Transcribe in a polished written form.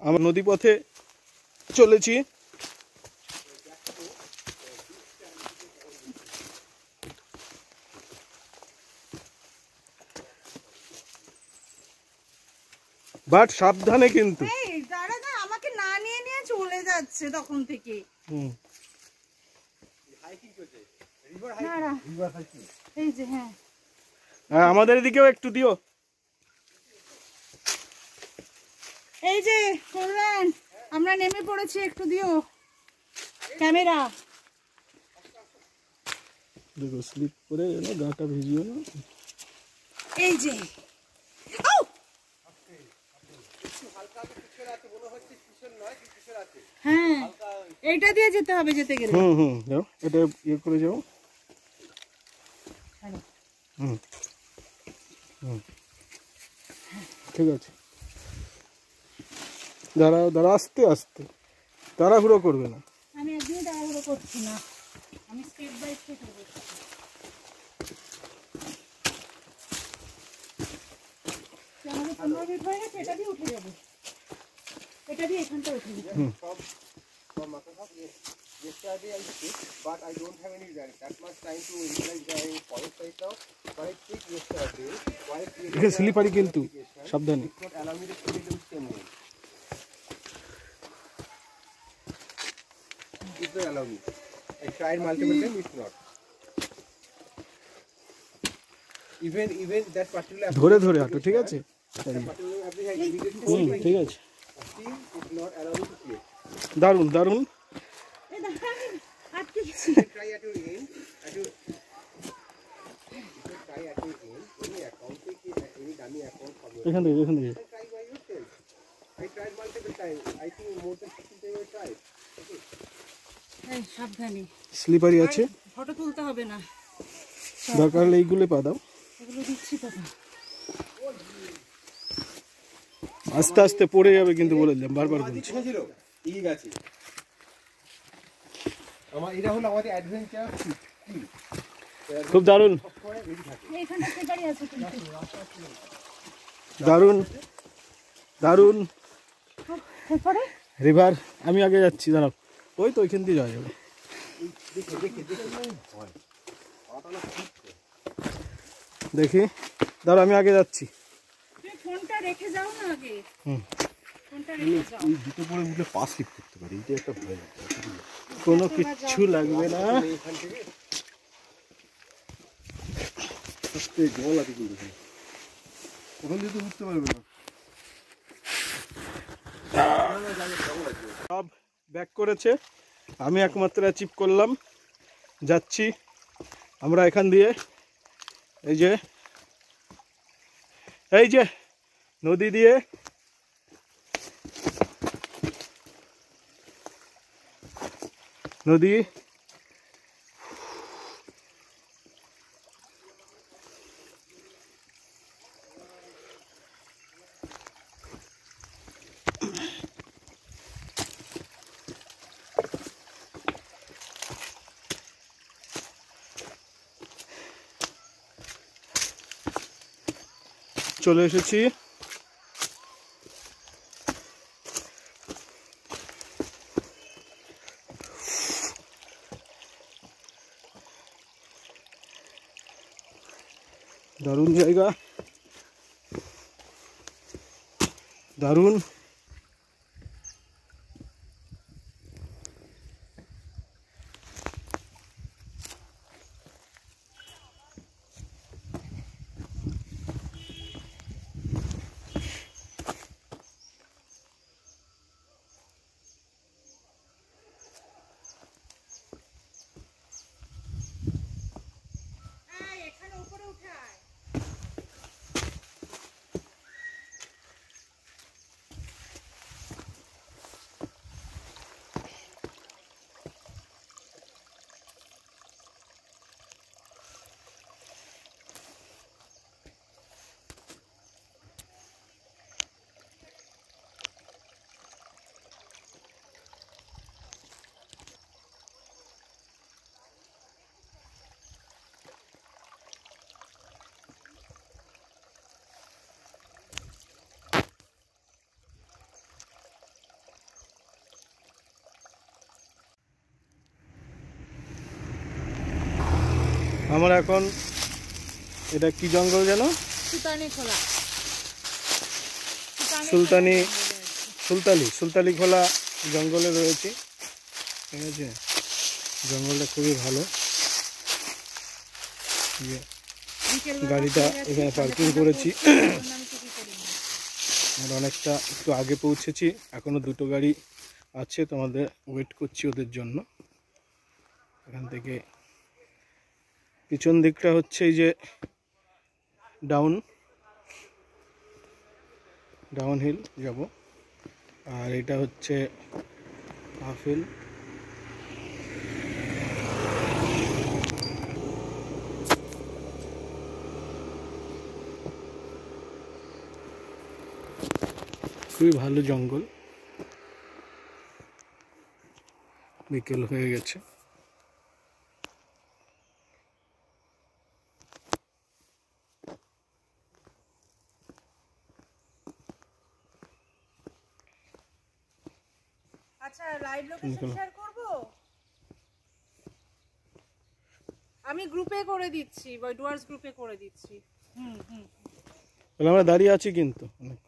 আমরা নদী পথে চলেছি। বাট সাবধানে কিন্তু। আমাকে না নিয়ে নিয়ে চলে যাচ্ছে তখন থেকে। এই যে হ্যাঁ, আমাদের এদিকেও একটু দিও। এই যে কল্যাণ, আমরা নেমে পড়েছি, একটু দিও ক্যামেরা। দেখো স্লিপ করে গাটা ভিজিও না। এই যে হ্যাঁ, এইটা দিয়ে যেতে হবে যেতে গেলে। যাও, এটা ইয়ে করে যাও। ঠিক আছে, দাঁড়াও দাঁড়া, আস্তে আস্তে, তাড়াহুড়ো করবে না। আমি একদমই তাড়াহুড়ো করছি না, আমি স্টেপ বাই স্টেপ করছি। আমাদের 15 মিনিট হয়ে গেছে, এটা দিয়ে উঠে যাবে, এটা দিয়ে এখানটা উঠে যাবে। Yesterday I took, but I don't have any that much time to utilize the forest right now. But I took yesterday. এটা স্লিপারি কিন্তু, সাবধানে। Not allow me to put it in same way. It will allow me. I tried multiple times, it's not. Even that particular. ধরে ধরে হাঁটো, ঠিক আছে? ঠিক আছে, still it not allow me to play. দারুণ দারুণ। Try at your end. Try at your end. Any account, any dummy account. এখান থেকে এখান থেকে। Try by yourself. I tried multiple times. I think more than 15 times I tried. Okay. এই সাবধানে, slippery আছে, photo তুলতে হবে না, দরকার হলে এইগুলো পা দাও। এগুলো দিচ্ছি তো। আস্তে আস্তে পড়ে যাবে কিন্তু, বলে দিলাম, বারবার বলছি। ঠিক আছে, আমার এটা হলো আমাদের অ্যাডভেঞ্চার। খুব দারুণ, এইখানটা স্লিপারি আছে কিন্তু। দারুণ দারুণ তারপরে রিভার। আমি আগে যাচ্ছি, দাঁড়াও, ওই তো ওইখান দিয়ে যাওয়া যাবে। দেখি, দাঁড়াও, আমি আগে যাচ্ছি। ফোনটা রেখে যাও না আগে। ফোনটা রেখে যাও। এই দুটো পরে উঠলে পা স্লিপ করতে পারে, এটা একটা ভয় আছে। কোনো কিচ্ছু লাগবে না। এখান থেকে আস্তে জল আছে কিন্তু, ওখান দিয়ে তো উঠতে পারবে না। সব ব্যাক করেছে, আমি একমাত্র অ্যাচিভ করলাম। যাচ্ছি আমরা এখান দিয়ে। এই যে নদী দিয়ে নদী, চলে এসেছি। দারুণ জায়গা, দারুণ। আমরা এখন, এটা কি জঙ্গল যেন, সুতানি খোলা, সুলতালি খোলা জঙ্গলে রয়েছে। ঠিক আছে, জঙ্গলটা খুবই ভালো। গাড়িটা এখানে পার্কিং করেছি, আর অনেকটা একটু আগে পৌঁছেছি, এখনো দুটো গাড়ি আছে, তোমাদের ওয়েট করছি ওদের জন্য। এখান থেকে পিছন দিকটা হচ্ছে এই যে ডাউন হিল যাব, আর এটা হচ্ছে হাফ হিল। খুবই ভালো জঙ্গল। বিকেল হয়ে গেছে। আচ্ছা, লাইভ লোকেশন শেয়ার করব, আমি গ্রুপে করে দিচ্ছি, ডুয়ার্স গ্রুপে করে দিচ্ছি। আমরা দাঁড়িয়ে আছি কিন্তু অনেক